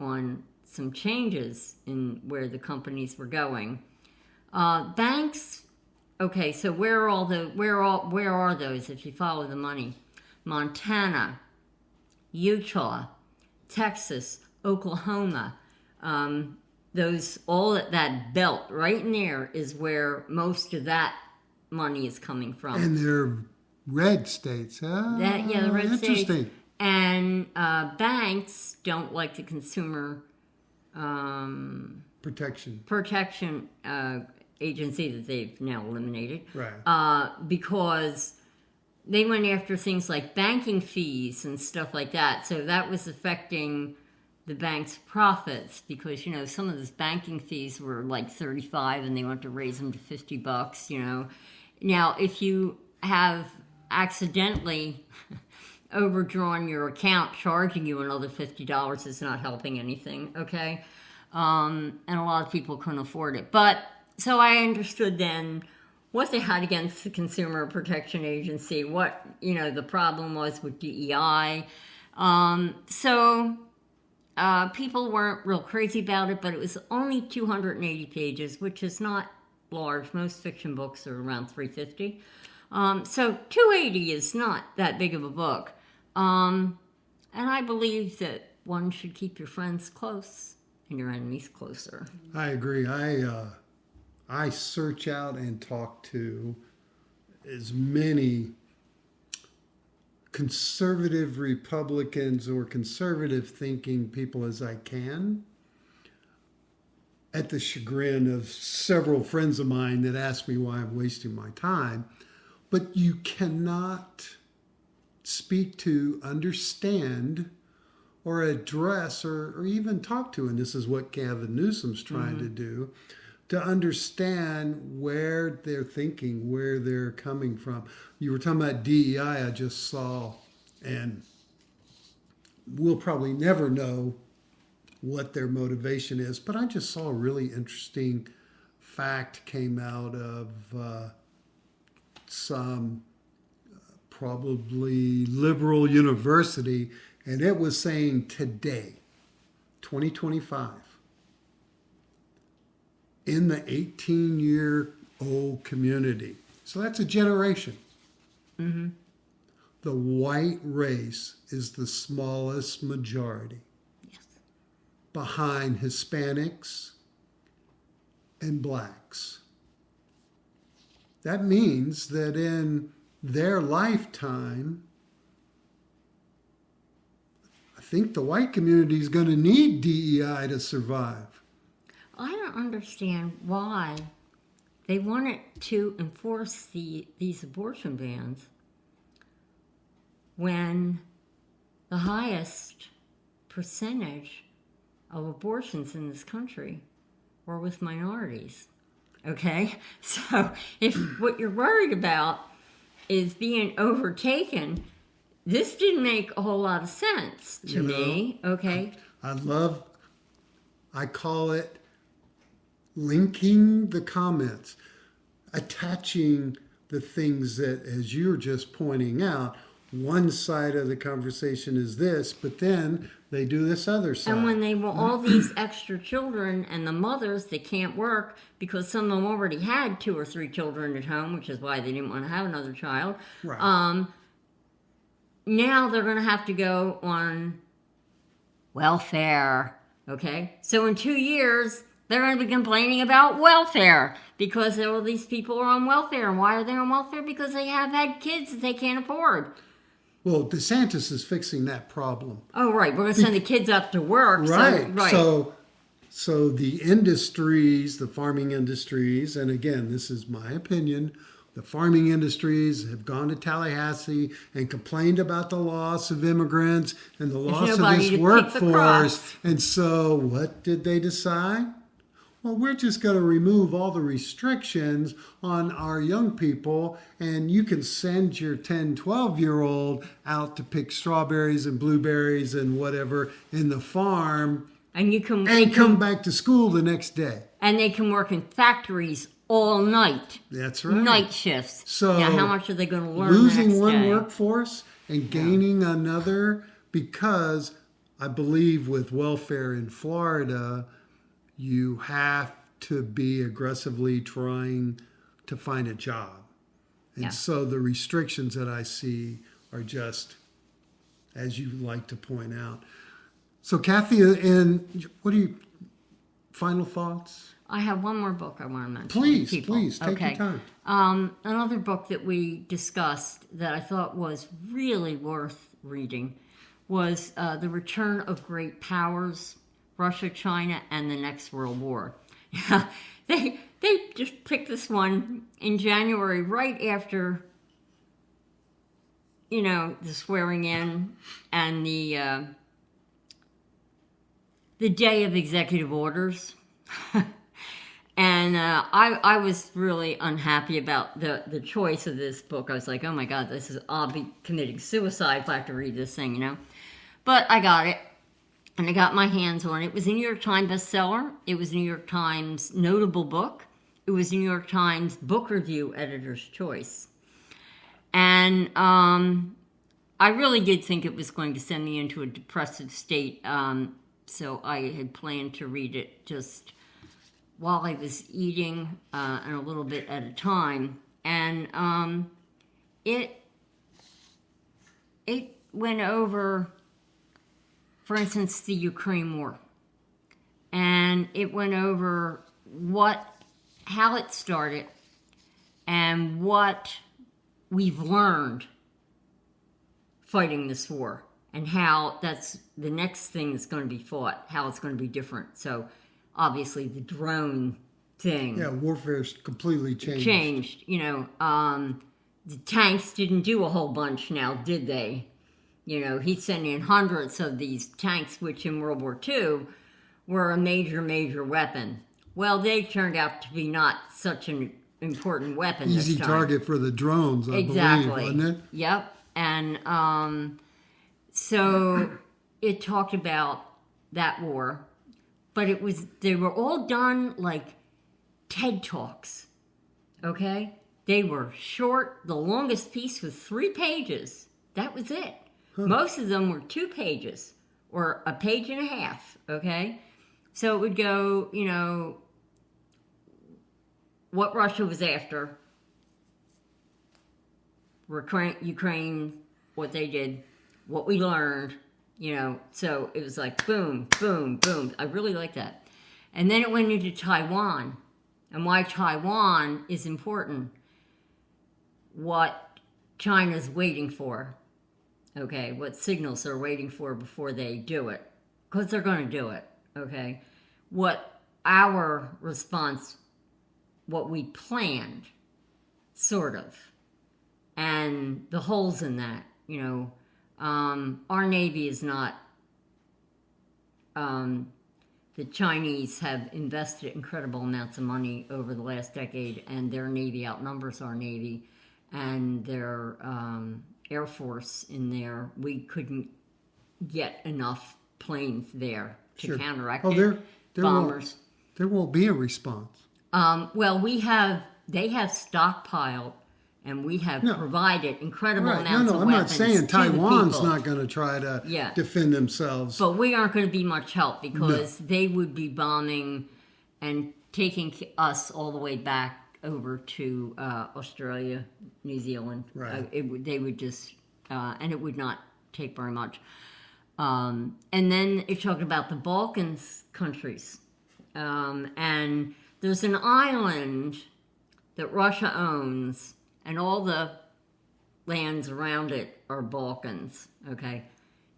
on some changes in where the companies were going. Banks, okay, so where are those if you follow the money? Montana, Utah, Texas, Oklahoma, that belt right in there is where most of that money is coming from. And they're red states, huh? The red Interesting. states. And banks don't like the consumer protection agency that they've now eliminated. Right. Because they went after things like banking fees and stuff like that. So that was affecting the bank's profits because, some of those banking fees were like $35 and they want to raise them to $50, Now, if you have accidentally overdrawn your account, charging you another $50 is not helping anything, okay? And a lot of people couldn't afford it. But, so I understood then what they had against the Consumer Protection Agency, what, the problem was with DEI. People weren't real crazy about it, but it was only 280 pages, which is not large. Most fiction books are around 350. So 280 is not that big of a book. And I believe that one should keep your friends close and your enemies closer. I agree. I search out and talk to as many conservative Republicans or conservative thinking people as I can. at the chagrin of several friends of mine that ask me why I'm wasting my time. But you cannot speak to, understand, or address, or even talk to, and this is what Gavin Newsom's trying to do, to understand where they're thinking, where they're coming from. You were talking about DEI, I just saw, and we'll probably never know what their motivation is, but I just saw a really interesting fact came out of some probably liberal university, and it was saying today, 2025, in the 18-year-old community, so that's a generation, the white race is the smallest majority, behind Hispanics and blacks. That means that in their lifetime, I think the white community is going to need DEI to survive. I don't understand why they wanted to enforce these abortion bans when the highest percentage of abortions in this country were with minorities. Okay? So if what you're worried about is being overtaken, this didn't make a whole lot of sense to me. Okay? I call it linking the comments, attaching the things that, as you're just pointing out, one side of the conversation is this, but then they do this other side. And when they were all these extra children and the mothers that can't work because some of them already had 2 or 3 children at home, which is why they didn't want to have another child. Right. Now they're going to have to go on welfare. Okay? So in 2 years, they're going to be complaining about welfare because all these people are on welfare. And why are they on welfare? Because they have had kids that they can't afford. Well, DeSantis is fixing that problem. Oh, right. We're going to send the kids up to work. Right. So So the industries, the farming industries, and again, this is my opinion, the farming industries have gone to Tallahassee and complained about the loss of immigrants and the loss of this workforce. And so what did they decide? Well, we're just going to remove all the restrictions on our young people, and you can send your 10, 12-year-old out to pick strawberries and blueberries and whatever in the farm and come back to school the next day. And they can work in factories all night. That's right. Night shifts. So now, how much are they going to learn losing the next one day? workforce and gaining another, because I believe with welfare in Florida, you have to be aggressively trying to find a job. And so the restrictions that I see are just, as you like to point out. So Kathy, and what are your final thoughts? I have one more book I want to mention. Please, to people. please, take your time. Another book that we discussed that I thought was really worth reading was The Return of Great Powers, Russia, China, and the Next World War. They just picked this one in January, right after, the swearing in and the day of executive orders. And I was really unhappy about the choice of this book. I was like, oh my God, I'll be committing suicide if I have to read this thing, But I got it, and I got my hands on it. It was a New York Times bestseller. It was a New York Times notable book. It was a New York Times Book Review Editor's Choice. And I really did think it was going to send me into a depressive state. So I had planned to read it just while I was eating and a little bit at a time. And it went over, for instance, the Ukraine war. And it went over how it started and what we've learned fighting this war, and how that's the next thing that's going to be fought, how it's going to be different. So obviously the drone thing Yeah, warfare's completely changed. The tanks didn't do a whole bunch now, did they? He's sending hundreds of these tanks, which in World War II were a major, major weapon. Well, they turned out to be not such an important weapon Easy this time. target for the drones, I Exactly. believe, wasn't it? Yep. And so it talked about that war, but they were all done like TED Talks, okay? They were short. The longest piece was 3 pages. That was it. Most of them were 2 pages or a page and a half, okay? So it would go, what Russia was after, Ukraine, what they did, what we learned, so it was like boom, boom, boom. I really like that. And then it went into Taiwan, and why Taiwan is important, what China's waiting for, okay, what signals they're waiting for before they do it, because they're going to do it, okay, what our response, what we planned, sort of, and the holes in that, our Navy is not, the Chinese have invested incredible amounts of money over the last decade, and their Navy outnumbers our Navy, and their Air Force in there. We couldn't get enough planes there to counteract it. Bombers. There won't be a response. Well, they have stockpiled, and we have provided incredible amounts of I'm weapons. not saying Taiwan's people. not going to try to defend themselves. But we aren't going to be much help because they would be bombing and taking us all the way back over to Australia, New Zealand. Right. They would just, and it would not take very much. And then it talked about the Balkans countries. And there's an island that Russia owns, and all the lands around it are Balkans, okay?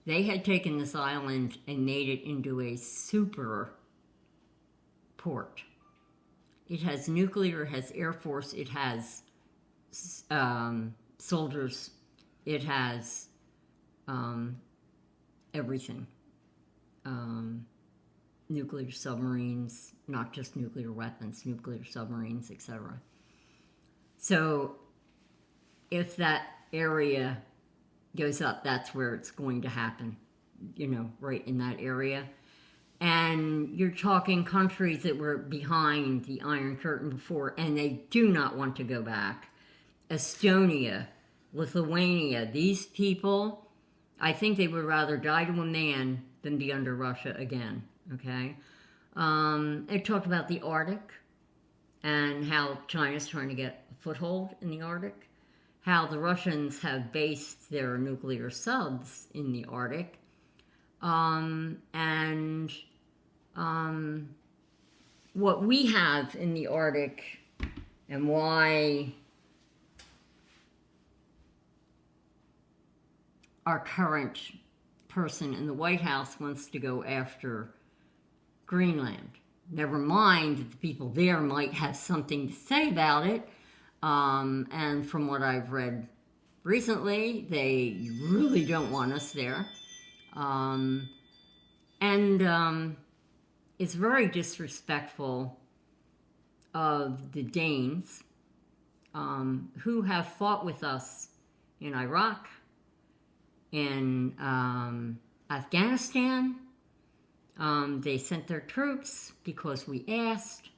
They had taken this island and made it into a super port. It has nuclear, it has Air Force, it has soldiers, it has everything. Nuclear submarines, not just nuclear weapons, nuclear submarines, etc. So if that area goes up, that's where it's going to happen, right in that area. And you're talking countries that were behind the Iron Curtain before, and they do not want to go back. Estonia, Lithuania, these people, I think they would rather die to a man than be under Russia again, okay? It talked about the Arctic and how China's trying to get a foothold in the Arctic, how the Russians have based their nuclear subs in the Arctic, and what we have in the Arctic and why our current person in the White House wants to go after Greenland. Never mind that the people there might have something to say about it. And from what I've read recently, they really don't want us there. It's very disrespectful of the Danes, who have fought with us in Iraq, in Afghanistan. They sent their troops because we asked.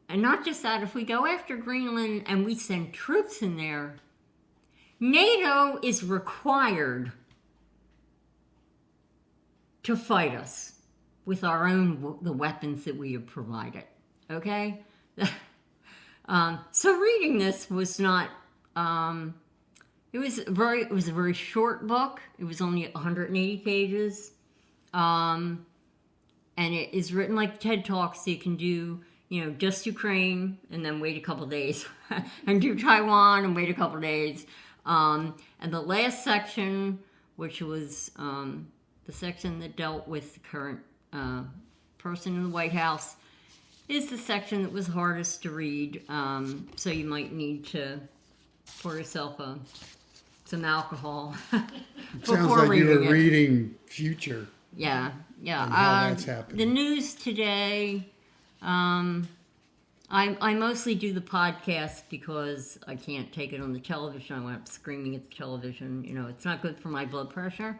And not just that, if we go after Greenland and we send troops in there, NATO is required to fight us with our own, the weapons that we have provided, okay? So reading this was not, it was a very short book. It was only 180 pages. And it is written like TED Talks, so you can do, just Ukraine and then wait a couple days and do Taiwan and wait a couple days. And the last section, which was the section that dealt with the current person in the White House is the section that was hardest to read. So you might need to pour yourself some alcohol Sounds before like you were reading it. reading Future. Yeah. And how that's happening. The news today, I mostly do the podcast because I can't take it on the television. I went up screaming at the television. You know, it's not good for my blood pressure.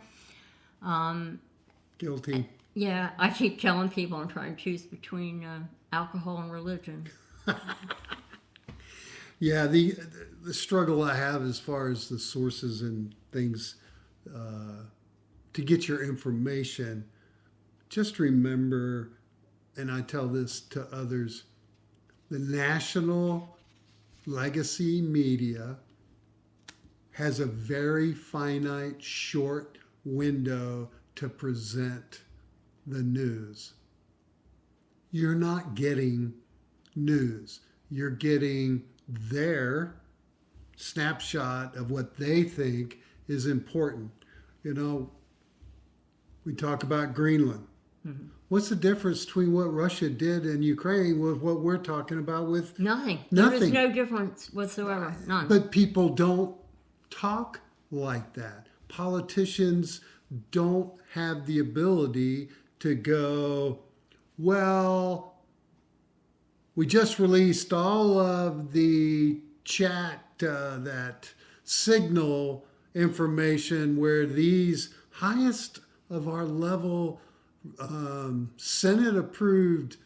Guilty. Yeah, I keep telling people I'm trying to choose between alcohol and religion. Yeah, the struggle I have as far as the sources and things to get your information, just remember, and I tell this to others, the national legacy media has a very finite, short window to present the news. You're not getting news. You're getting their snapshot of what they think is important. You know, we talk about Greenland. Mm-hmm. What's the difference between what Russia did in Ukraine with what we're talking about with Nothing. Nothing. There is no difference whatsoever. None. But people don't talk like that. Politicians don't have the ability to go, well, we just released all of the chat, that signal information where these highest of our level Senate approved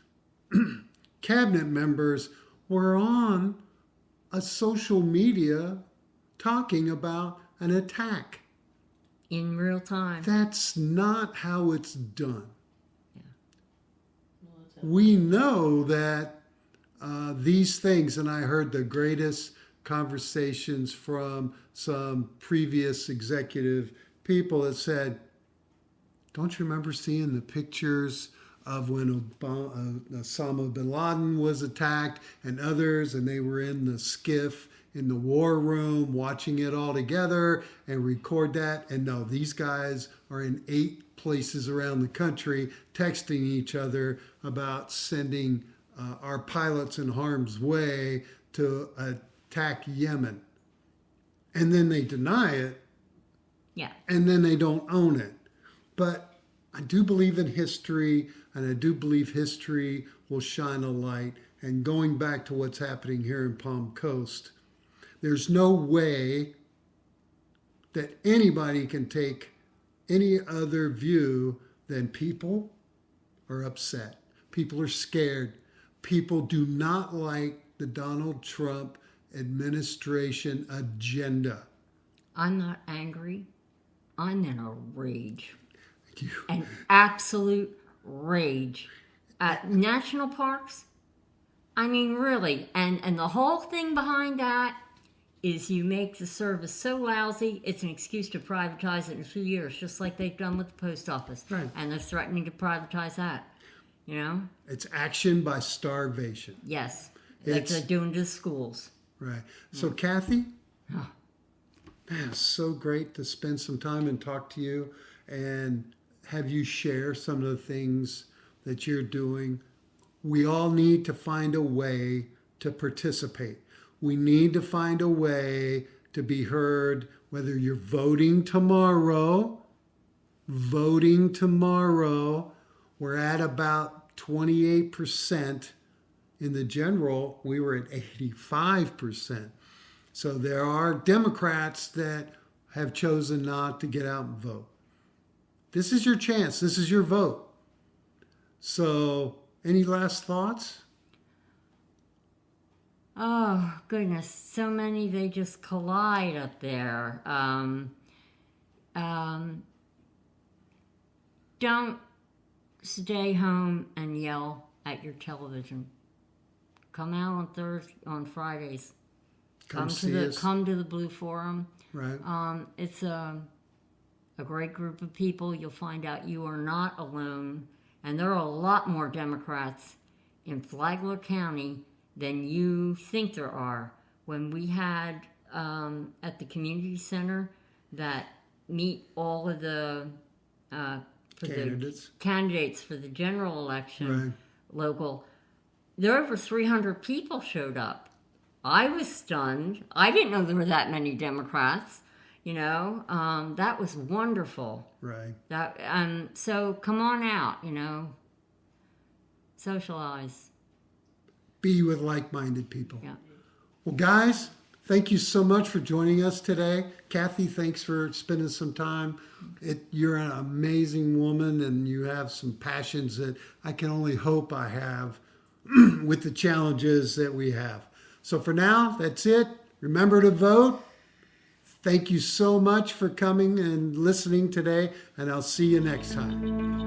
cabinet members were on a social media talking about an attack. In real time. That's not how it's done. Well, We know that these things, and I heard the greatest conversations from some previous executive people that said, don't you remember seeing the pictures of when Osama bin Laden was attacked and others, and they were in the skiff in the war room watching it all together and record that? And no, these guys are in 8 places around the country texting each other about sending our pilots in harm's way to attack Yemen. And then they deny it. Yeah. And then they don't own it. But I do believe in history, and I do believe history will shine a light. And going back to what's happening here in Palm Coast, there's no way that anybody can take any other view than people are upset. People are scared. People do not like the Donald Trump administration agenda. I'm not angry. I'm in a rage. You- An absolute rage. At national parks, I mean, really. And the whole thing behind that is you make the service so lousy, it's an excuse to privatize it in 2 years, just like they've done with the post office. Right. And they're threatening to privatize that. You know? It's action by starvation. Yes. Like It's- they're doing to schools. Right. So, Kathy, Oh. man, it's so great to spend some time and talk to you and have you share some of the things that you're doing. We all need to find a way to participate. We need to find a way to be heard, whether you're voting tomorrow. We're at about 28%. In the general, we were at 85%. So there are Democrats that have chosen not to get out and vote. This is your chance. This is your vote. So, any last thoughts? Oh, goodness. So many, they just collide up there. Don't stay home and yell at your television. Come out on Fridays. Come see us. Come to the Blue Forum. Right. It's a great group of people. You'll find out you are not alone. And there are a lot more Democrats in Flagler County than you think there are. When we had at the community center that meet all of the for Candidates. the candidates for the general election, Right. local, there were over 300 people showed up. I was stunned. I didn't know there were that many Democrats. That was wonderful. Right. So come on out. Socialize. Be with like-minded people. Yeah. Well, guys, thank you so much for joining us today. Kathy, thanks for spending some time. You're an amazing woman, and you have some passions that I can only hope I have with the challenges that we have. So for now, that's it. Remember to vote. Thank you so much for coming and listening today, and I'll see you next time.